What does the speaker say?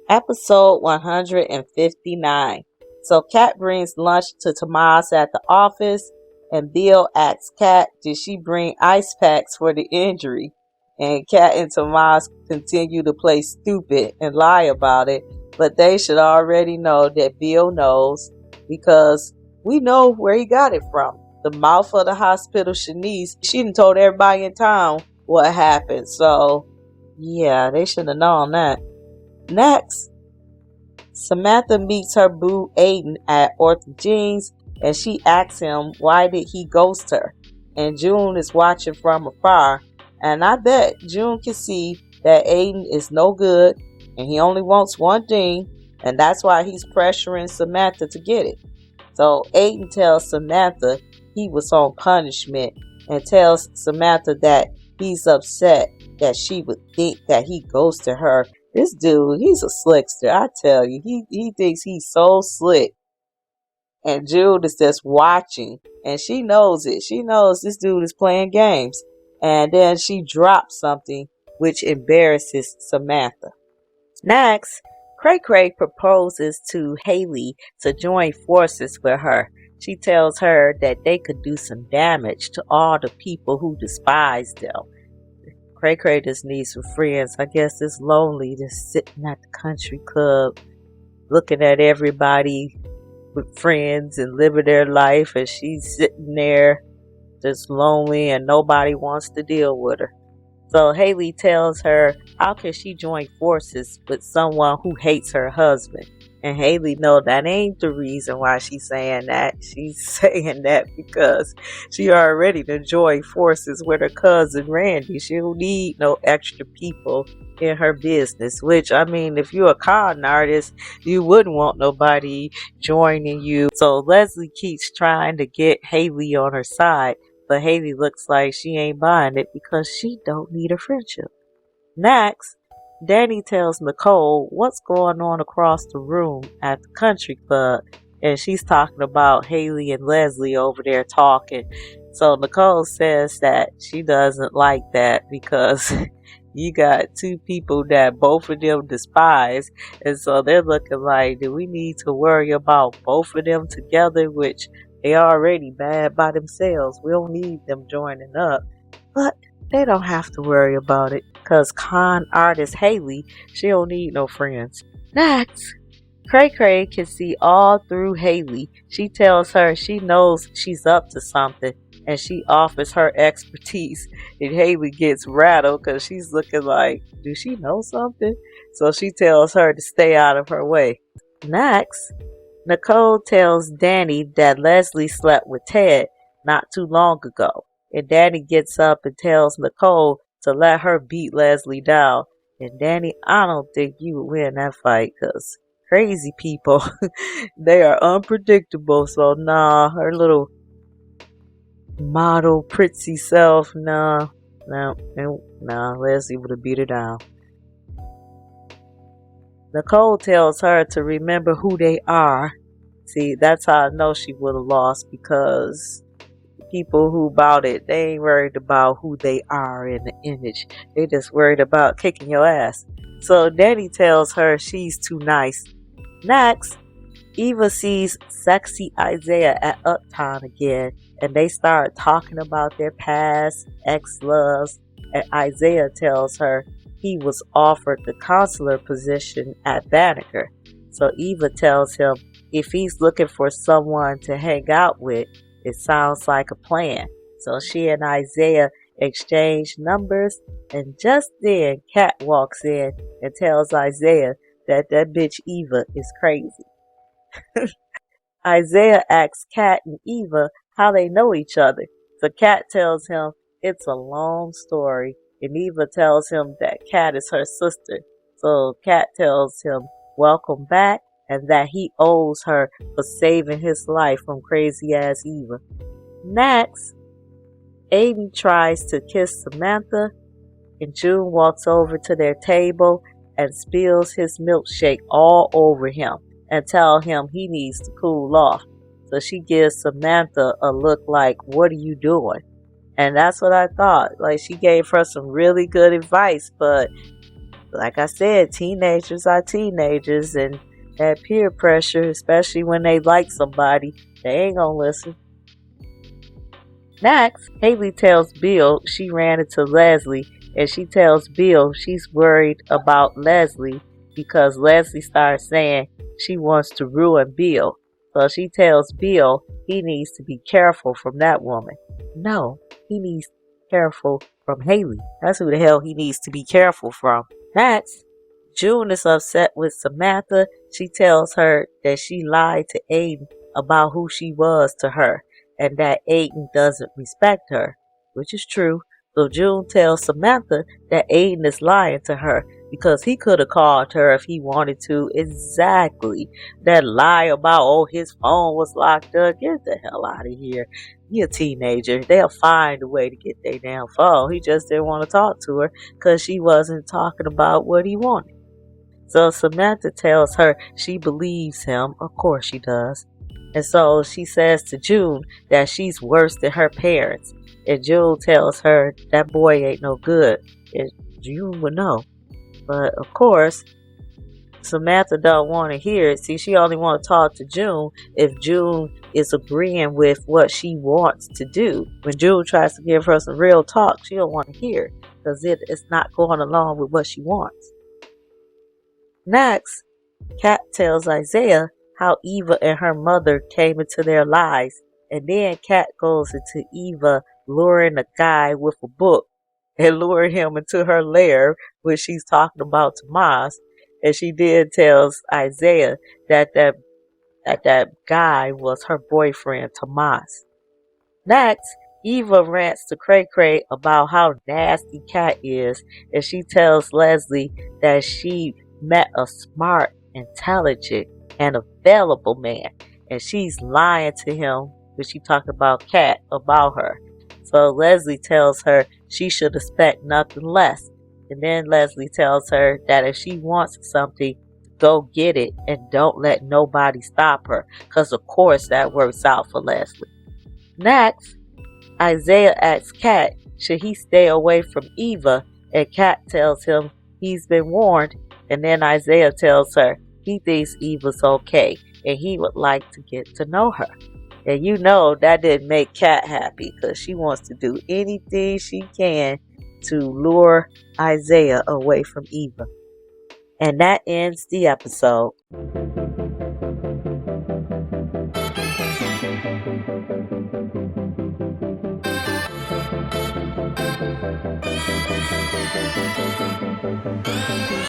Episode 159. So Kat brings lunch to Tomas at the office, and Bill asks Kat, did she bring ice packs for the injury? And Kat and Tomas continue to play stupid and lie about it, but they should already know that Bill knows, because we know where he got it from. The mouth of the hospital, Shanice, she done told everybody in town what happened. So yeah, they should have known that. Next, Samantha meets her boo Aiden at Ortho Jeans, and she asks him why did he ghost her. And June is watching from afar, and I bet June can see that Aiden is no good and he only wants one thing, and that's why he's pressuring Samantha to get it. So Aiden tells Samantha he was on punishment and tells Samantha that he's upset that she would think that he ghosted her. This dude, he's a slickster, I tell you. He thinks he's so slick. And Jude is just watching, and she knows it. She knows this dude is playing games. And then she drops something which embarrasses Samantha. Next, Cray Cray proposes to Haley to join forces with her. She tells her that they could do some damage to all the people who despise them. Cray Cray just needs some friends. I guess it's lonely just sitting at the country club looking at everybody with friends and living their life, and she's sitting there just lonely and nobody wants to deal with her. So Haley tells her how can she join forces with someone who hates her husband. And Haley know that ain't the reason why she's saying that. She's saying that because she already done joined forces with her cousin Randy. She don't need no extra people in her business. Which, I mean, if you're a con artist, you wouldn't want nobody joining you. So Leslie keeps trying to get Haley on her side. But Haley looks like she ain't buying it because she don't need a friendship. Next, Danny tells Nicole what's going on across the room at the country club, and she's talking about Haley and Leslie over there talking. So Nicole says that she doesn't like that because you got two people that both of them despise, and so they're looking like, do we need to worry about both of them together, which they already bad by themselves. We don't need them joining up. But they don't have to worry about it, because con artist Haley, she don't need no friends. Next, Cray Cray can see all through Haley. She tells her she knows she's up to something, and she offers her expertise. And Haley gets rattled because she's looking like, do she know something? So she tells her to stay out of her way. Next, Nicole tells Danny that Leslie slept with Ted not too long ago. And Danny gets up and tells Nicole to let her beat Leslie down. And Danny, I don't think you would win that fight, because crazy people, they are unpredictable. So nah, her little model pretty self, nah, Leslie would have beat her down. Nicole tells her to remember who they are. See, that's how I know she would have lost, because people who bought it, they ain't worried about who they are in the image. They just worried about kicking your ass. So Danny tells her she's too nice. Next, Eva sees sexy Izaiah at Uptown again, and they start talking about their past ex-loves, and Izaiah tells her he was offered the counselor position at Banneker. So Eva tells him if he's looking for someone to hang out with, it sounds like a plan. So she and Izaiah exchange numbers, and just then Kat walks in and tells Izaiah that bitch Eva is crazy. Izaiah asks Kat and Eva how they know each other. So Kat tells him it's a long story, and Eva tells him that Kat is her sister. So Kat tells him welcome back, and that he owes her for saving his life from crazy ass Eva. Next, Aiden tries to kiss Samantha, and June walks over to their table and spills his milkshake all over him and tells him he needs to cool off. So she gives Samantha a look like, "What are you doing?" And that's what I thought. Like, she gave her some really good advice, but like I said, teenagers are teenagers, and that peer pressure, especially when they like somebody, they ain't gonna listen. Next, Haley tells Bill she ran into Leslie, and she tells Bill she's worried about Leslie because Leslie starts saying she wants to ruin Bill. So she tells Bill he needs to be careful from that woman. No, he needs to be careful from Haley. That's who the hell he needs to be careful from. Next, June is upset with Samantha. She tells her that she lied to Aiden about who she was to her and that Aiden doesn't respect her, which is true. So June tells Samantha that Aiden is lying to her because he could have called her if he wanted to. Exactly. That lie about, oh, his phone was locked up. Get the hell out of here. You're a teenager. They'll find a way to get their damn phone. He just didn't want to talk to her because she wasn't talking about what he wanted. So Samantha tells her she believes him. Of course she does. And so she says to June that she's worse than her parents. And June tells her that boy ain't no good. And June would know. But of course, Samantha don't want to hear it. See, she only want to talk to June if June is agreeing with what she wants to do. When June tries to give her some real talk, she don't want to hear it because it's not going along with what she wants. Next, Kat tells Izaiah how Eva and her mother came into their lives, and then Kat goes into Eva luring a guy with a book and luring him into her lair when she's talking about Tomas, and she then tells Izaiah that that guy was her boyfriend Tomas. Next, Eva rants to Cray Cray about how nasty Kat is, and she tells Leslie that she met a smart, intelligent, and available man, and she's lying to him when she talked about Kat about her. So Leslie tells her she should expect nothing less, and then Leslie tells her that if she wants something, go get it and don't let nobody stop her, because of course that works out for Leslie. Next, Izaiah asks Kat should he stay away from Eva, and Kat tells him he's been warned, and then Izaiah tells her he thinks Eva's okay and he would like to get to know her. And you know that didn't make Kat happy because she wants to do anything she can to lure Izaiah away from Eva. And that ends the episode.